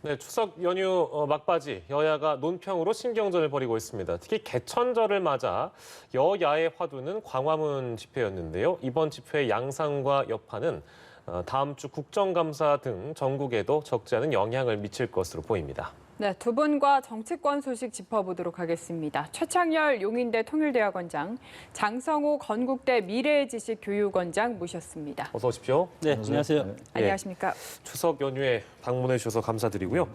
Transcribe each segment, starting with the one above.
네, 추석 연휴 막바지 여야가 논평으로 신경전을 벌이고 있습니다. 특히 개천절을 맞아 여야의 화두는 광화문 집회였는데요. 이번 집회의 양상과 여파는 다음 주 국정감사 등 전국에도 적지 않은 영향을 미칠 것으로 보입니다. 네, 두 분과 정치권 소식 짚어보도록 하겠습니다. 최창열 용인대 통일대학원장, 장성호 건국대 미래의지식 교육원장 모셨습니다. 어서 오십시오. 네, 안녕하세요. 네. 안녕하십니까? 추석 연휴에 방문해 주셔서 감사드리고요.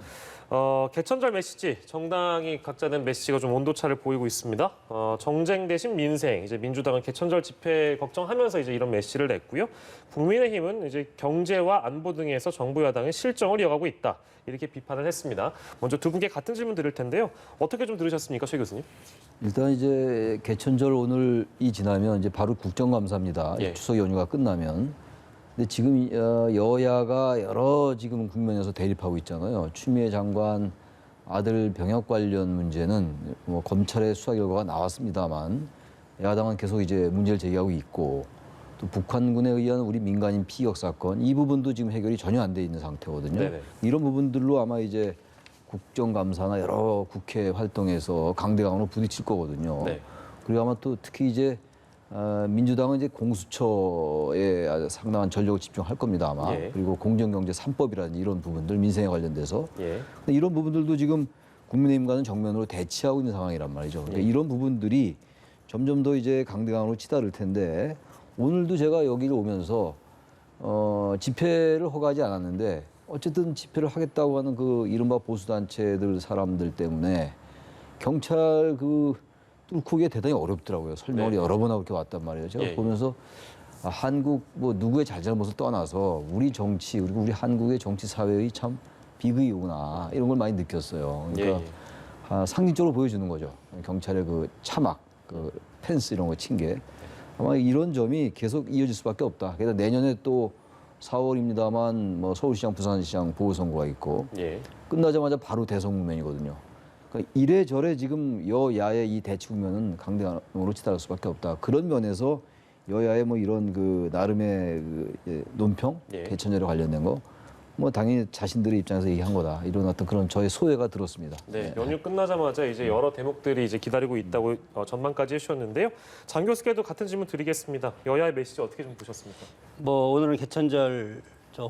개천절 메시지, 정당이 각자 낸 메시지가 좀 온도차를 보이고 있습니다. 정쟁 대신 민생, 이제 민주당은 개천절 집회 걱정하면서 이제 이런 메시지를 냈고요. 국민의힘은 이제 경제와 안보 등에서 정부 여당의 실정을 이어가고 있다. 이렇게 비판을 했습니다. 먼저 두 분께 같은 질문 드릴 텐데요. 어떻게 좀 들으셨습니까, 최 교수님? 일단 이제 개천절 오늘이 지나면 이제 바로 국정감사입니다. 예. 추석 연휴가 끝나면. 근데 지금 여야가 여러 지금 국면에서 대립하고 있잖아요. 추미애 장관 아들 병역 관련 문제는 뭐 검찰의 수사 결과가 나왔습니다만 야당은 계속 이제 문제를 제기하고 있고 또 북한군에 의한 우리 민간인 피격 사건 이 부분도 지금 해결이 전혀 안 돼 있는 상태거든요. 네네. 이런 부분들로 아마 이제 국정감사나 여러 국회 활동에서 강대강으로 부딪힐 거거든요. 네. 그리고 아마 또 특히 이제 민주당은 이제 공수처에 아주 상당한 전력을 집중할 겁니다 아마. 예. 그리고 공정경제 3법이라든지 이런 부분들 민생에 관련돼서. 예. 근데 이런 부분들도 지금 국민의힘과는 정면으로 대치하고 있는 상황이란 말이죠. 그러니까 이런 부분들이 점점 더 이제 강대강으로 치달을 텐데 오늘도 제가 여기를 오면서 집회를 허가하지 않았는데 어쨌든 집회를 하겠다고 하는 그 이른바 보수단체들 사람들 때문에 경찰 그 뚫고기에 대단히 어렵더라고요. 설명을 네. 여러 번 하고 이렇게 왔단 말이에요. 제가 예. 보면서 한국 뭐 누구의 잘잘못을 떠나서 우리 정치 그리고 우리 한국의 정치 사회의 참 비극이구나 이런 걸 많이 느꼈어요. 그러니까 예. 상징적으로 보여주는 거죠. 경찰의 그 차막, 그 펜스 이런 거 친 게. 아마 이런 점이 계속 이어질 수밖에 없다. 그래서 내년에 또 4월입니다만 뭐 서울시장, 부산시장 보궐선거가 있고 예. 끝나자마자 바로 대선 국면이거든요. 그러니까 이래저래 지금 여야의 이 대치 국면은 강대강으로 치달을 수밖에 없다. 그런 면에서 여야의 뭐 이런 그 나름의 그 논평, 예. 개천절에 관련된 거 뭐 당연히 자신들의 입장에서 얘기한 거다. 이런 어떤 그런 저의 소회가 들었습니다. 네, 연휴 끝나자마자 이제 여러 대목들이 이제 기다리고 있다고 전망까지 해주셨는데요. 장 교수께도 같은 질문 드리겠습니다. 여야의 메시지 어떻게 좀 보셨습니까? 뭐 오늘은 개천절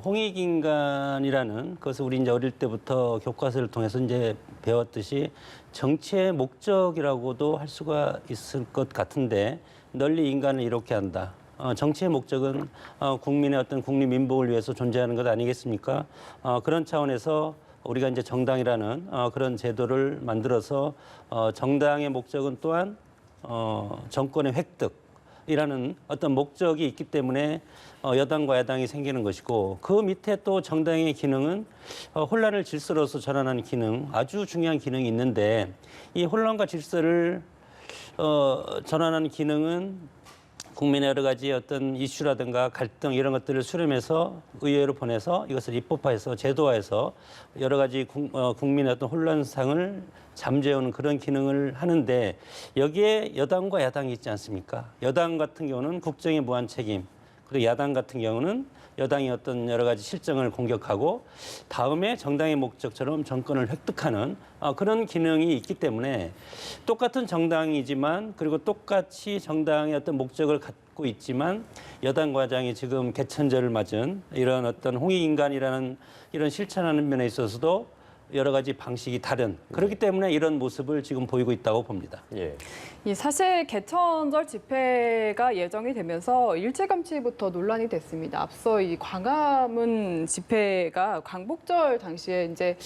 홍익인간이라는 그것을 우리 이제 어릴 때부터 교과서를 통해서 이제 배웠듯이 정치의 목적이라고도 할 수가 있을 것 같은데 널리 인간을 이롭게 한다. 정치의 목적은 국민의 어떤 국립민복을 위해서 존재하는 것 아니겠습니까? 그런 차원에서 우리가 이제 정당이라는 그런 제도를 만들어서 정당의 목적은 또한 정권의 획득이라는 어떤 목적이 있기 때문에 여당과 야당이 생기는 것이고 그 밑에 또 정당의 기능은 혼란을 질서로서 전환하는 기능, 아주 중요한 기능이 있는데 이 혼란과 질서를 전환하는 기능은 국민의 여러 가지 어떤 이슈라든가 갈등 이런 것들을 수렴해서 의회로 보내서 이것을 입법화해서 제도화해서 여러 가지 국민의 어떤 혼란상을 잠재우는 그런 기능을 하는데 여기에 여당과 야당이 있지 않습니까? 여당 같은 경우는 국정에 무한 책임, 그리고 야당 같은 경우는 여당이 어떤 여러 가지 실정을 공격하고 다음에 정당의 목적처럼 정권을 획득하는 그런 기능이 있기 때문에 똑같은 정당이지만 그리고 똑같이 정당의 어떤 목적을 갖고 있지만 여당과 야당이 지금 개천절을 맞은 이런 어떤 홍익인간이라는 이런 실천하는 면에 있어서도 여러 가지 방식이 다른 그렇기 때문에 이런 모습을 지금 보이고 있다고 봅니다. 예. 사실 개천절 집회가 예정이 되면서 일찌감치부터 논란이 됐습니다. 앞서 이 광화문 집회가 광복절 당시에 이제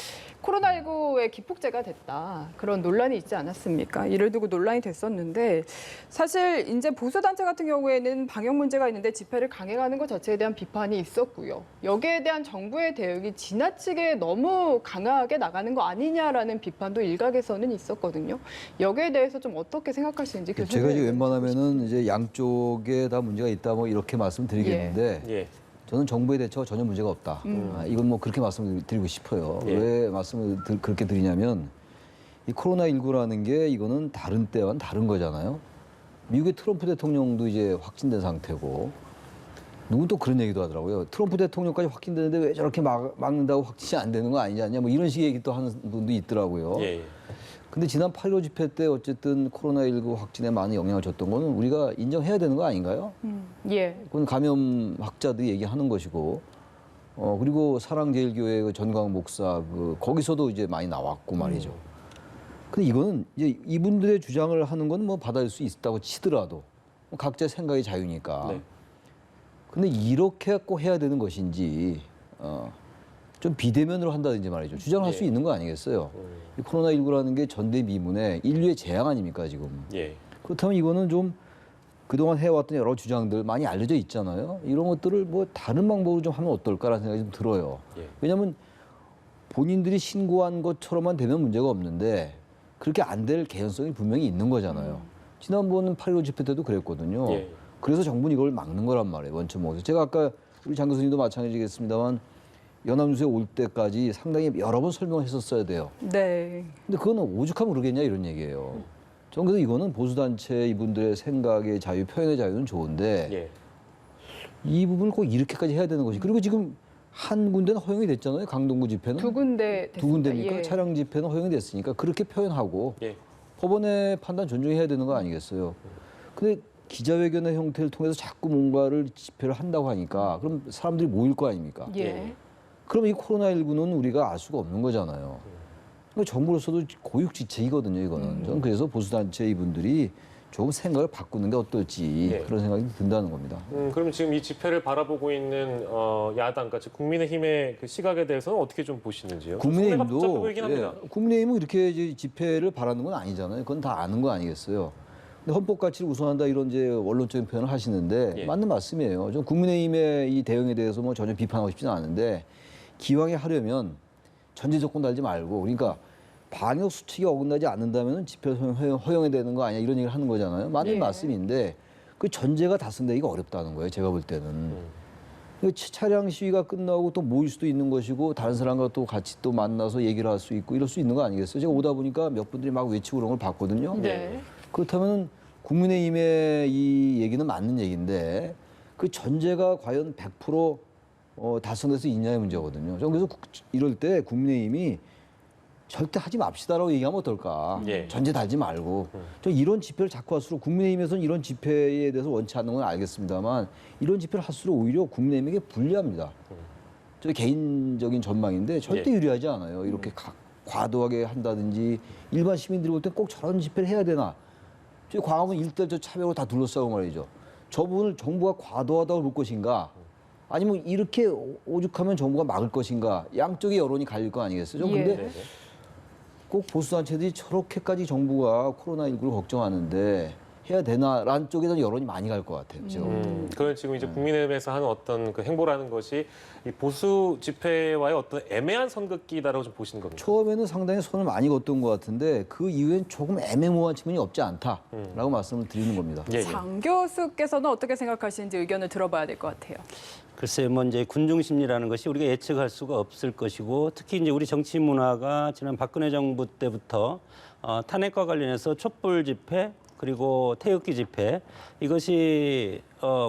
코로나19의 기폭제가 됐다. 그런 논란이 있지 않았습니까? 이를 두고 논란이 됐었는데 사실 이제 보수단체 같은 경우에는 방역 문제가 있는데 집회를 강행하는 것 자체에 대한 비판이 있었고요. 여기에 대한 정부의 대응이 지나치게 너무 강하게 나가는 거 아니냐라는 비판도 일각에서는 있었거든요. 여기에 대해서 좀 어떻게 생각하시는지 교수님. 제가 이제 웬만하면은 이제 양쪽에 다 문제가 있다 뭐 이렇게 말씀드리겠는데 예. 저는 정부의 대처가 전혀 문제가 없다. 이건 뭐 그렇게 말씀드리고 싶어요. 예. 왜 말씀을 그렇게 드리냐면 이 코로나19라는 게 이거는 다른 때와는 다른 거잖아요. 미국의 트럼프 대통령도 이제 확진된 상태고 누군 또 그런 얘기도 하더라고요. 트럼프 대통령까지 확진되는데 왜 저렇게 막는다고 확진이 안 되는 거 아니지 않냐. 뭐 이런 식의 얘기 또 하는 분도 있더라고요. 예. 근데 지난 8.15 집회 때 어쨌든 코로나19 확진에 많은 영향을 줬던 거는 우리가 인정해야 되는 거 아닌가요? 예. 그건 감염학자들이 얘기하는 것이고, 그리고 사랑제일교회 그 전광 목사 거기서도 이제 많이 나왔고 말이죠. 근데 이거는 이제 이분들의 주장을 하는 건 뭐 받아들일 수 있다고 치더라도 각자 생각의 자유니까. 네. 근데 이렇게 꼭 해야 되는 것인지 좀 비대면으로 한다든지 말이죠. 주장할 수 있는 거 아니겠어요? 이 코로나19라는 게 전대미문의 인류의 재앙 아닙니까 지금. 예. 그렇다면 이거는 좀 그동안 해왔던 여러 주장들 많이 알려져 있잖아요. 이런 것들을 뭐 다른 방법으로 좀 하면 어떨까라는 생각이 좀 들어요. 예. 왜냐하면 본인들이 신고한 것처럼만 되면 문제가 없는데 그렇게 안 될 개연성이 분명히 있는 거잖아요. 지난번 8.15 집회 때도 그랬거든요. 예. 그래서 정부는 이걸 막는 거란 말이에요. 원천목에서. 제가 아까 우리 장 교수님도 마찬가지겠습니다만 연합뉴스에 올 때까지 상당히 여러 번 설명을 했었어야 돼요. 네. 근데 그거는 오죽하면 그러겠냐 이런 얘기예요. 저는 그래서 이거는 보수단체 이분들의 생각의 자유, 표현의 자유는 좋은데 예. 이 부분을 꼭 이렇게까지 해야 되는 것이. 그리고 지금 한 군데는 허용이 됐잖아요. 강동구 집회는. 두 군데 됐습니다. 두 군데입니까? 예. 차량 집회는 허용이 됐으니까 그렇게 표현하고 예. 법원의 판단 존중해야 되는 거 아니겠어요. 근데 기자회견의 형태를 통해서 자꾸 뭔가를 집회를 한다고 하니까 그럼 사람들이 모일 거 아닙니까? 예. 그럼 이 코로나19는 우리가 알 수가 없는 거잖아요. 그러니까 정부로서도 고육지책이거든요, 이거는. 저는 그래서 보수단체 이분들이 조금 생각을 바꾸는 게 어떨지 예. 그런 생각이 든다는 겁니다. 그럼 지금 이 집회를 바라보고 있는 야당, 그러니까 국민의힘의 그 시각에 대해서는 어떻게 좀 보시는지요? 손해가 복잡해 보이긴 합니다. 국민의힘은 이렇게 이제 집회를 바라는 건 아니잖아요. 그건 다 아는 거 아니겠어요. 근데 헌법 가치를 우선한다 이런 이제 원론적인 표현을 하시는데 예. 맞는 말씀이에요. 좀 국민의힘의 이 대응에 대해서 뭐 전혀 비판하고 싶지는 않은데 기왕에 하려면 전제 조건 달지 말고 그러니까 방역 수칙이 어긋나지 않는다면 집회 허용해야 되는 거 아니야 이런 얘기를 하는 거잖아요. 맞는 예. 말씀인데 그 전제가 다승되기가 어렵다는 거예요. 제가 볼 때는. 차량 시위가 끝나고 또 모일 수도 있는 것이고 다른 사람과 또 같이 또 만나서 얘기를 할 수 있고 이럴 수 있는 거 아니겠어요? 제가 오다 보니까 몇 분들이 막 외치고 그런 걸 봤거든요. 네. 그렇다면 국민의힘의 이 얘기는 맞는 얘기인데 그 전제가 과연 100% 달성될 수 있냐의 문제거든요. 저는 그래서 이럴 때 국민의힘이 절대 하지 맙시다라고 얘기하면 어떨까. 예. 전제 달지 말고. 저 이런 집회를 자꾸 할수록 국민의힘에서는 이런 집회에 대해서 원치 않는 건 알겠습니다만 이런 집회를 할수록 오히려 국민의힘에게 불리합니다. 저 개인적인 전망인데 절대 예. 유리하지 않아요. 이렇게 과도하게 한다든지 일반 시민들이 볼 때 꼭 저런 집회를 해야 되나. 저 광화문 일대 저 차벽으로 다 둘러싸고 말이죠. 저 부분을 정부가 과도하다고 볼 것인가 아니면 이렇게 오죽하면 정부가 막을 것인가 양쪽의 여론이 갈릴 거 아니겠어요. 저 근데 예. 꼭 보수단체들이 저렇게까지 정부가 코로나19를 걱정하는데 해야 되나라는 쪽에 대한 여론이 많이 갈 것 같아요. 지금. 그런 지금 이제 국민의힘에서 하는 어떤 그 행보라는 것이 이 보수 집회와의 어떤 애매한 선긋기다라고 좀 보시는 겁니다. 처음에는 상당히 손을 많이 걷던 것 같은데 그 이후엔 조금 애매모호한 측면이 없지 않다라고 말씀을 드리는 겁니다. 예, 예. 장 교수께서는 어떻게 생각하시는지 의견을 들어봐야 될 것 같아요. 글쎄요, 뭐 이제 군중 심리라는 것이 우리가 예측할 수가 없을 것이고 특히 이제 우리 정치 문화가 지난 박근혜 정부 때부터 탄핵과 관련해서 촛불 집회 그리고 태극기 집회 이것이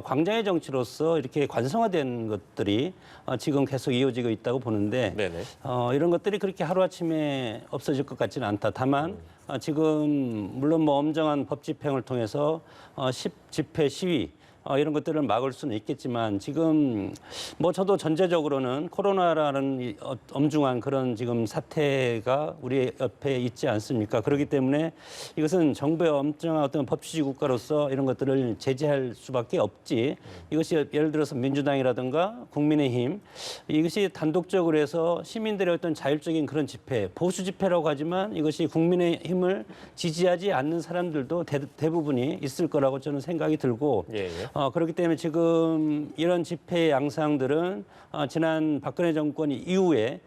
광장의 정치로서 이렇게 관성화된 것들이 지금 계속 이어지고 있다고 보는데 네네. 이런 것들이 그렇게 하루아침에 없어질 것 같지는 않다. 다만 지금 물론 뭐 엄정한 법 집행을 통해서 집회 시위 이런 것들을 막을 수는 있겠지만 지금 뭐 저도 전제적으로는 코로나라는 이 엄중한 그런 지금 사태가 우리 옆에 있지 않습니까? 그렇기 때문에 이것은 정부의 엄정한 어떤 법치주의 국가로서 이런 것들을 제재할 수밖에 없지. 이것이 예를 들어서 민주당이라든가 국민의힘 이것이 단독적으로 해서 시민들의 어떤 자율적인 그런 집회, 보수 집회라고 하지만 이것이 국민의힘을 지지하지 않는 사람들도 대부분이 있을 거라고 저는 생각이 들고 예, 예. 그렇기 때문에 지금 이런 집회 양상들은 지난 박근혜 정권 이후에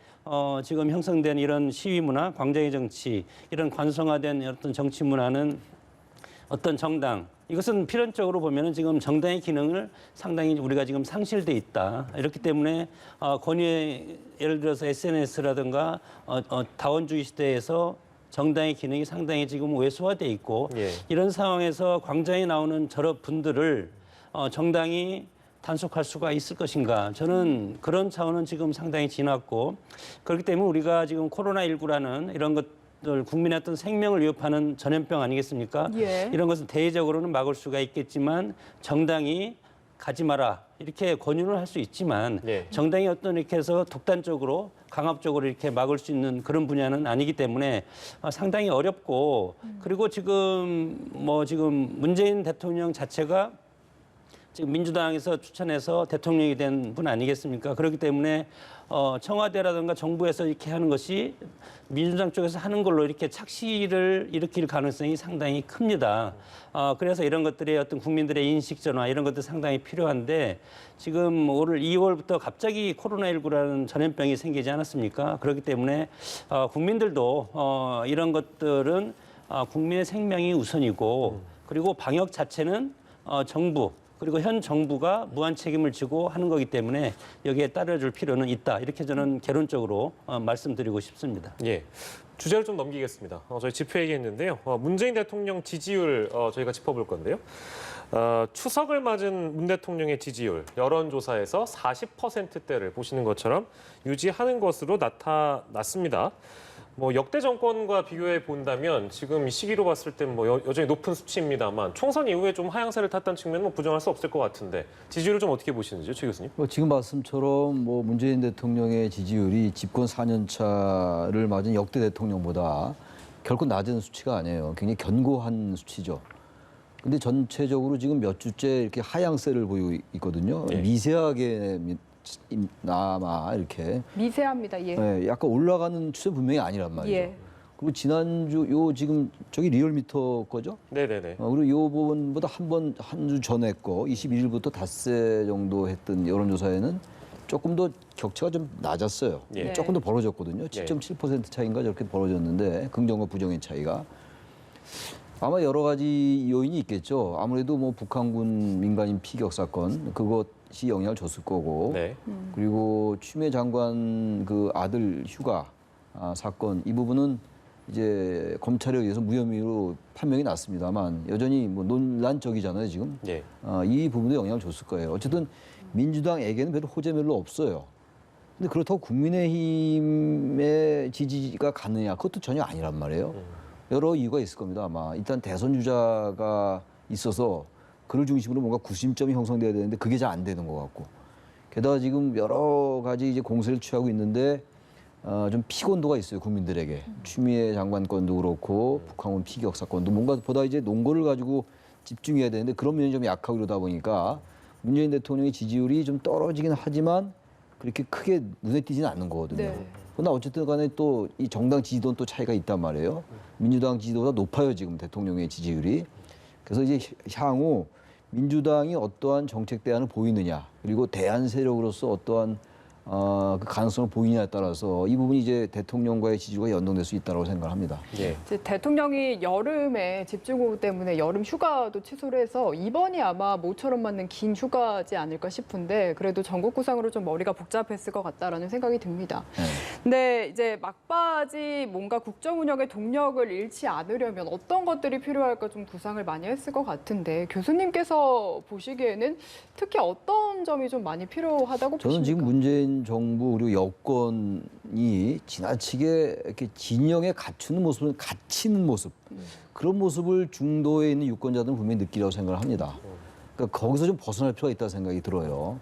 지금 형성된 이런 시위 문화, 광장의 정치, 이런 관성화된 어떤 정치 문화는 어떤 정당, 이것은 필연적으로 보면은 지금 정당의 기능을 상당히 우리가 지금 상실돼 있다. 이렇기 때문에 권위의 예를 들어서 SNS라든가 다원주의 시대에서 정당의 기능이 상당히 지금 왜소화돼 있고 예. 이런 상황에서 광장에 나오는 저런 분들을 정당이 단속할 수가 있을 것인가? 저는 그런 차원은 지금 상당히 지났고 그렇기 때문에 우리가 지금 코로나19라는 이런 것들 국민의 어떤 생명을 위협하는 전염병 아니겠습니까? 예. 이런 것은 대외적으로는 막을 수가 있겠지만 정당이 가지 마라 이렇게 권유를 할 수 있지만 네. 정당이 어떤 이렇게 해서 독단적으로 강압적으로 이렇게 막을 수 있는 그런 분야는 아니기 때문에 상당히 어렵고 그리고 지금 문재인 대통령 자체가 지금 민주당에서 추천해서 대통령이 된 분 아니겠습니까? 그렇기 때문에 청와대라든가 정부에서 이렇게 하는 것이 민주당 쪽에서 하는 걸로 이렇게 착시를 일으킬 가능성이 상당히 큽니다. 그래서 이런 것들이 어떤 국민들의 인식 전환 이런 것도 상당히 필요한데 지금 올 2월부터 갑자기 코로나19라는 전염병이 생기지 않았습니까? 그렇기 때문에 국민들도 이런 것들은 국민의 생명이 우선이고 그리고 방역 자체는 정부 그리고 현 정부가 무한 책임을 지고 하는 거기 때문에 여기에 따라줄 필요는 있다. 이렇게 저는 개론적으로 말씀드리고 싶습니다. 예. 주제를 좀 넘기겠습니다. 저희 집회 얘기했는데요. 문재인 대통령 지지율 저희가 짚어볼 건데요. 추석을 맞은 문 대통령의 지지율 여론조사에서 40%대를 보시는 것처럼 유지하는 것으로 나타났습니다. 뭐 역대 정권과 비교해 본다면 지금 이 시기로 봤을 땐 뭐 여전히 높은 수치입니다만 총선 이후에 좀 하향세를 탔다는 측면은 뭐 부정할 수 없을 것 같은데 지지율을 좀 어떻게 보시는지요, 최 교수님? 지금 말씀처럼 문재인 대통령의 지지율이 집권 4년 차를 맞은 역대 대통령보다 결코 낮은 수치가 아니에요. 굉장히 견고한 수치죠. 근데 전체적으로 지금 몇 주째 이렇게 하향세를 보이고 있거든요. 예. 미세하게 남아 이렇게 미세합니다. 예. 네, 약간 올라가는 추세 분명히 아니란 말이죠. 예. 그리고 지난주 지금 저기 리얼미터 거죠? 네네네. 그리고 요 부분보다 한 주 전에 거 21일부터 닷새 정도 했던 여론조사에는 조금 더 격차가 좀 낮았어요. 예. 조금 더 벌어졌거든요. 7.7% 차이인가 저렇게 벌어졌는데 긍정과 부정의 차이가 아마 여러 가지 요인이 있겠죠. 아무래도 북한군 민간인 피격 사건 그것이 영향을 줬을 거고 네. 그리고 추미애 장관 그 아들 휴가 사건 이 부분은 이제 검찰에 의해서 무혐의로 판명이 났습니다만 여전히 논란적이잖아요 지금. 예. 이 부분도 영향을 줬을 거예요. 어쨌든 민주당에게는 별로 호재 별로 없어요. 근데 그렇다고 국민의힘의 지지가 갔느냐 그것도 전혀 아니란 말이에요. 여러 이유가 있을 겁니다 아마. 일단 대선 주자가 있어서 그를 중심으로 뭔가 구심점이 형성돼야 되는데 그게 잘 안 되는 것 같고 게다가 지금 여러 가지 이제 공세를 취하고 있는데 좀 피곤도가 있어요 국민들에게. 추미애 장관 건도 그렇고 북한군 피격 사건도 뭔가 보다 이제 논거를 가지고 집중해야 되는데 그런 면이 좀 약하고 이러다 보니까 문재인 대통령의 지지율이 좀 떨어지긴 하지만 그렇게 크게 눈에 띄지는 않는 거거든요. 네. 그러나 어쨌든 간에 또 이 정당 지지도는 또 차이가 있단 말이에요. 민주당 지지도보다 높아요 지금 대통령의 지지율이. 그래서 이제 향후 민주당이 어떠한 정책 대안을 보이느냐 그리고 대안 세력으로서 어떠한 그 가능성을 보이냐에 따라서 이 부분이 이제 대통령과의 지지가 연동될 수 있다고 생각합니다. 예. 이제 대통령이 여름에 집중호우 때문에 여름 휴가도 취소를 해서 이번이 아마 모처럼 맞는 긴 휴가지 않을까 싶은데 그래도 전국 구상으로 좀 머리가 복잡했을 것 같다라는 생각이 듭니다. 네. 근데 이제 막바지 뭔가 국정 운영의 동력을 잃지 않으려면 어떤 것들이 필요할까 좀 구상을 많이 했을 것 같은데 교수님께서 보시기에는 특히 어떤 점이 좀 많이 필요하다고 보십니까? 저는 지금 문재인 정부 그리고 여권이 지나치게 이렇게 진영에 갖추는 모습은 갇히는 모습 그런 모습을 중도에 있는 유권자들은 분명히 느끼라고 생각을 합니다. 그러니까 거기서 좀 벗어날 필요가 있다고 생각이 들어요.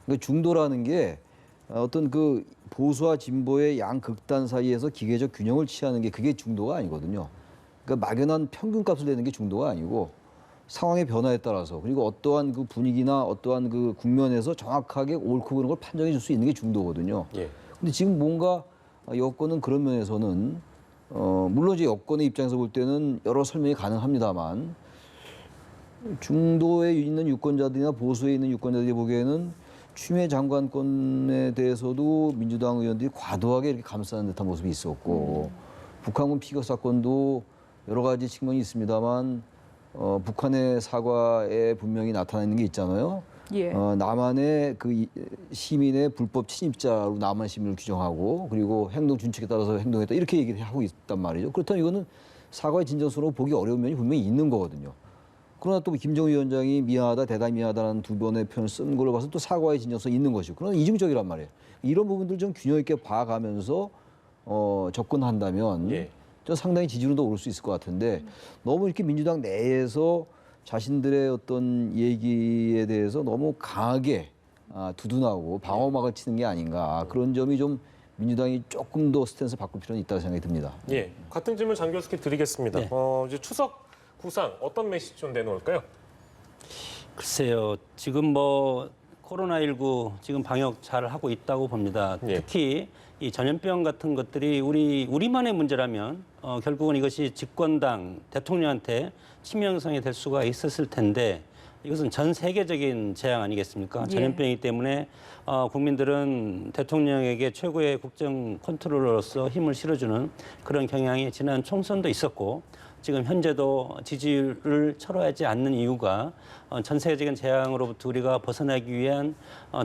그러니까 중도라는 게 어떤 그 보수와 진보의 양극단 사이에서 기계적 균형을 취하는 게 그게 중도가 아니거든요. 그러니까 막연한 평균값을 내는 게 중도가 아니고 상황의 변화에 따라서 그리고 어떠한 그 분위기나 어떠한 그 국면에서 정확하게 옳고 그른 걸 판정해 줄 수 있는 게 중도거든요. 예. 근데 지금 뭔가 여권은 그런 면에서는 물론 이제 여권의 입장에서 볼 때는 여러 설명이 가능합니다만 중도에 있는 유권자들이나 보수에 있는 유권자들이 보기에는 추미애 장관권에 대해서도 민주당 의원들이 과도하게 이렇게 감싸는 듯한 모습이 있었고 북한군 피격 사건도 여러 가지 측면이 있습니다만 북한의 사과에 분명히 나타나는 게 있잖아요. 예. 남한의 그 시민의 불법 침입자로 남한 시민을 규정하고 그리고 행동 준칙에 따라서 행동했다 이렇게 얘기를 하고 있단 말이죠. 그렇다면 이거는 사과의 진정성으로 보기 어려운 면이 분명히 있는 거거든요. 그러나 또 김정은 위원장이 미안하다, 대단히 미안하다는 두 번의 표현을 쓴 걸로 봐서 또 사과의 진정성이 있는 것이고, 그러나 이중적이란 말이에요. 이런 부분들 좀 균형 있게 봐가면서 접근한다면 예. 저 상당히 지지율도 오를 수 있을 것 같은데 너무 이렇게 민주당 내에서 자신들의 어떤 얘기에 대해서 너무 강하게 두둔하고 방어막을 치는 게 아닌가, 그런 점이 좀 민주당이 조금 더 스탠스 바꿀 필요는 있다고 생각이 듭니다. 예, 같은 질문 장 교수께 드리겠습니다. 네. 이제 추석 구상 어떤 메시지 좀 내놓을까요? 글쎄요. 지금 뭐 코로나19 지금 방역 잘 하고 있다고 봅니다. 예. 특히 이 전염병 같은 것들이 우리만의 문제라면 결국은 이것이 집권당 대통령한테 치명상이 될 수가 있었을 텐데 이것은 전 세계적인 재앙 아니겠습니까? 예. 전염병이기 때문에 국민들은 대통령에게 최고의 국정 컨트롤러로서 힘을 실어주는 그런 경향이 지난 총선도 있었고 지금 현재도 지지율을 철회하지 않는 이유가 전 세계적인 재앙으로부터 우리가 벗어나기 위한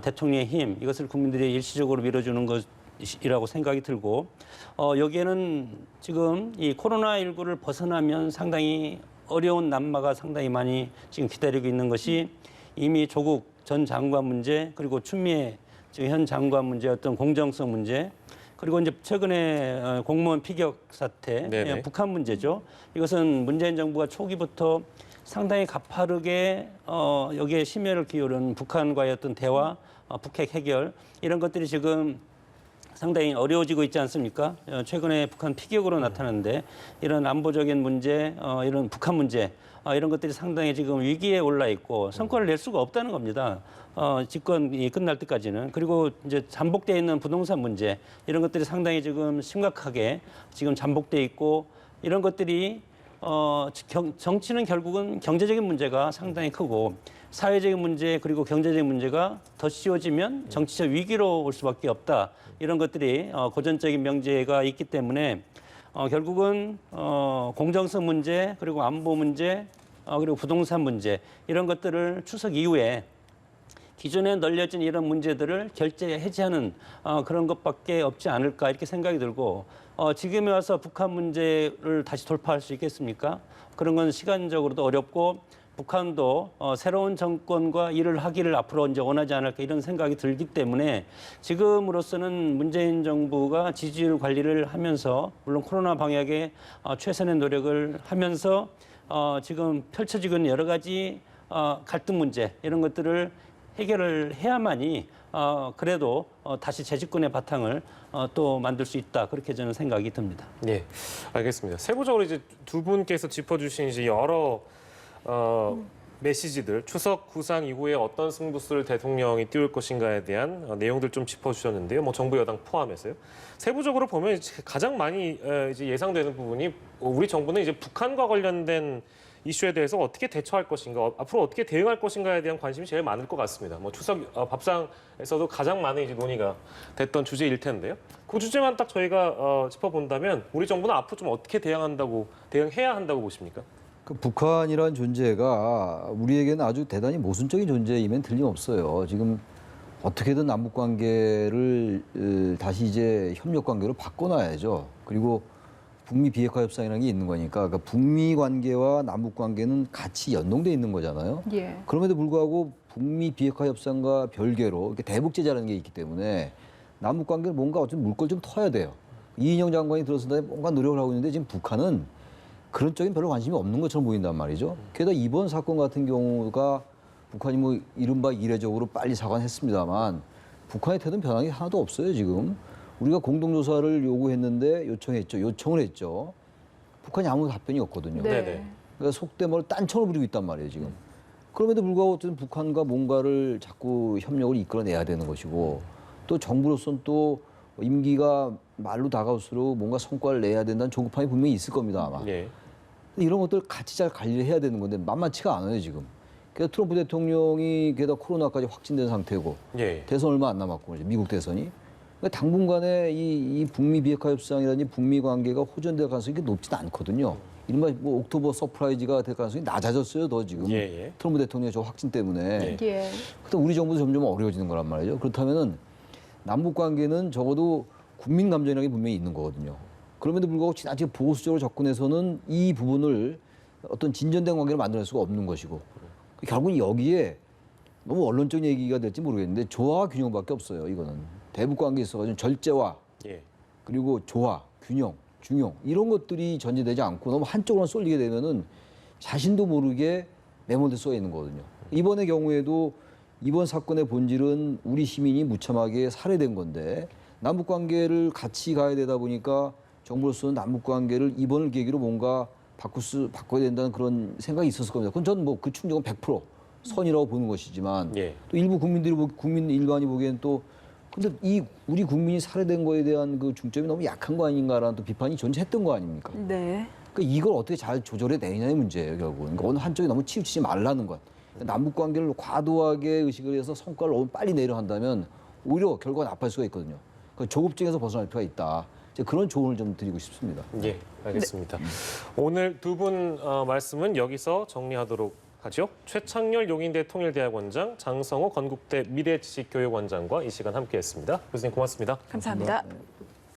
대통령의 힘, 이것을 국민들이 일시적으로 밀어주는 것이라고 생각이 들고 여기에는 지금 이 코로나19를 벗어나면 상당히 어려운 난마가 상당히 많이 지금 기다리고 있는 것이 이미 조국 전 장관 문제, 그리고 추미애 지금 현 장관 문제, 어떤 공정성 문제, 그리고 이제 최근에 공무원 피격 사태, 네네. 북한 문제죠. 이것은 문재인 정부가 초기부터 상당히 가파르게 여기에 심혈을 기울인 북한과의 어떤 대화, 북핵 해결 이런 것들이 지금 상당히 어려워지고 있지 않습니까? 최근에 북한 피격으로 나타났는데 이런 안보적인 문제, 이런 북한 문제 이런 것들이 상당히 지금 위기에 올라 있고 성과를 낼 수가 없다는 겁니다. 집권이 끝날 때까지는. 그리고 이제 잠복돼 있는 부동산 문제 이런 것들이 상당히 지금 심각하게 지금 잠복돼 있고 이런 것들이 정치는 결국은 경제적인 문제가 상당히 크고 사회적인 문제 그리고 경제적인 문제가 더 씌워지면 정치적 위기로 올 수밖에 없다. 이런 것들이 고전적인 명제가 있기 때문에 결국은 공정성 문제 그리고 안보 문제 그리고 부동산 문제 이런 것들을 추석 이후에 기존에 널려진 이런 문제들을 결제 해제하는 그런 것밖에 없지 않을까 이렇게 생각이 들고 지금에 와서 북한 문제를 다시 돌파할 수 있겠습니까? 그런 건 시간적으로도 어렵고 북한도 새로운 정권과 일을 하기를 앞으로 이제 원하지 않을까 이런 생각이 들기 때문에 지금으로서는 문재인 정부가 지지율 관리를 하면서 물론 코로나 방역에 최선의 노력을 하면서 지금 펼쳐지고 있는 여러 가지 갈등 문제 이런 것들을 해결을 해야만이 그래도 다시 재집권의 바탕을 또 만들 수 있다 그렇게 저는 생각이 듭니다. 예, 알겠습니다. 세부적으로 이제 두 분께서 짚어주신 이제 여러 메시지들, 추석 구상 이후에 어떤 승부수를 대통령이 띄울 것인가에 대한 내용들 좀 짚어주셨는데요. 뭐 정부 여당 포함해서요. 세부적으로 보면 이제 가장 많이 이제 예상되는 부분이 우리 정부는 이제 북한과 관련된 이슈에 대해서 어떻게 대처할 것인가, 앞으로 어떻게 대응할 것인가에 대한 관심이 제일 많을 것 같습니다. 뭐 추석 밥상에서도 가장 많은 이제 논의가 됐던 주제일 텐데요. 그 주제만 딱 저희가 짚어본다면 우리 정부는 앞으로 좀 어떻게 대응해야 한다고 보십니까? 그 북한이라는 존재가 우리에게는 아주 대단히 모순적인 존재이면 틀림없어요. 지금 어떻게든 남북 관계를 다시 이제 협력 관계로 바꿔놔야죠. 그리고 북미 비핵화 협상이라는 게 있는 거니까 그러니까 북미 관계와 남북 관계는 같이 연동돼 있는 거잖아요. 예. 그럼에도 불구하고 북미 비핵화 협상과 별개로 이렇게 대북 제재라는 게 있기 때문에 남북 관계를 뭔가 어떤 물꼬를 좀 터야 돼요. 이인영 장관이 들어선 다음에 뭔가 노력을 하고 있는데 지금 북한은 그런 쪽엔 별로 관심이 없는 것처럼 보인단 말이죠. 게다가 이번 사건 같은 경우가 북한이 뭐 이른바 이례적으로 빨리 사과는 했습니다만 북한의 태도는 변한 게 하나도 없어요, 지금. 우리가 공동조사를 요청을 했죠. 북한이 아무 답변이 없거든요. 네. 네네. 그러니까 속된 말로 딴청을 부리고 있단 말이에요, 지금. 그럼에도 불구하고 어쨌든 북한과 뭔가를 자꾸 협력을 이끌어내야 되는 것이고 또 정부로서는 또 임기가 말로 다가올수록 뭔가 성과를 내야 된다는 조급함이 분명히 있을 겁니다, 아마. 예. 이런 것들 같이 잘 관리를 해야 되는 건데 만만치가 않아요, 지금. 그래서 트럼프 대통령이 게다가 코로나까지 확진된 상태고 예. 대선 얼마 안 남았고 이제 미국 대선이 그러니까 당분간에 이 북미 비핵화 협상이라든지 북미 관계가 호전될 가능성이 높지는 않거든요. 이른바 뭐 옥토버 서프라이즈가 될 가능성이 낮아졌어요, 더 지금. 예. 트럼프 대통령의 저 확진 때문에. 예. 그때 우리 정부도 점점 어려워지는 거란 말이죠. 그렇다면은 남북 관계는 적어도 국민 감정이라는 게 분명히 있는 거거든요. 그럼에도 불구하고 지나치게 보수적으로 접근해서는 이 부분을 어떤 진전된 관계를 만들어낼 수가 없는 것이고 결국은 여기에 너무 언론적 얘기가 될지 모르겠는데 조화와 균형밖에 없어요. 이거는 대북 관계에 있어서 절제와 예. 그리고 조화, 균형, 중용 이런 것들이 전제되지 않고 너무 한쪽으로만 쏠리게 되면은 자신도 모르게 매몰돼 쏘여 있는 거거든요. 이번의 경우에도 이번 사건의 본질은 우리 시민이 무참하게 살해된 건데 남북 관계를 같이 가야 되다 보니까 정부로서는 남북 관계를 이번을 계기로 뭔가 바꿔야 된다는 그런 생각이 있었을 겁니다. 그건 저는 뭐 그 충족은 100% 선이라고 보는 것이지만 예. 또 일부 국민 일반이 보기엔 또 근데 이 우리 국민이 살해된 거에 대한 그 중점이 너무 약한 거 아닌가라는 또 비판이 존재했던 거 아닙니까? 네. 그러니까 이걸 어떻게 잘 조절해 내냐의 문제예요, 결국은. 그러니까 어느 한쪽에 너무 치우치지 말라는 것. 남북 관계를 과도하게 의식을 해서 성과를 너무 빨리 내려 한다면 오히려 결과가 나빠질 수가 있거든요. 그 조급증에서 벗어날 필요가 있다. 이제 그런 조언을 좀 드리고 싶습니다. 예, 알겠습니다. 오늘 두 분 말씀은 여기서 정리하도록 하죠. 최창렬 용인대 통일대학원장, 장성호 건국대 미래지식교육원장과 이 시간 함께했습니다. 교수님 고맙습니다. 감사합니다. 네.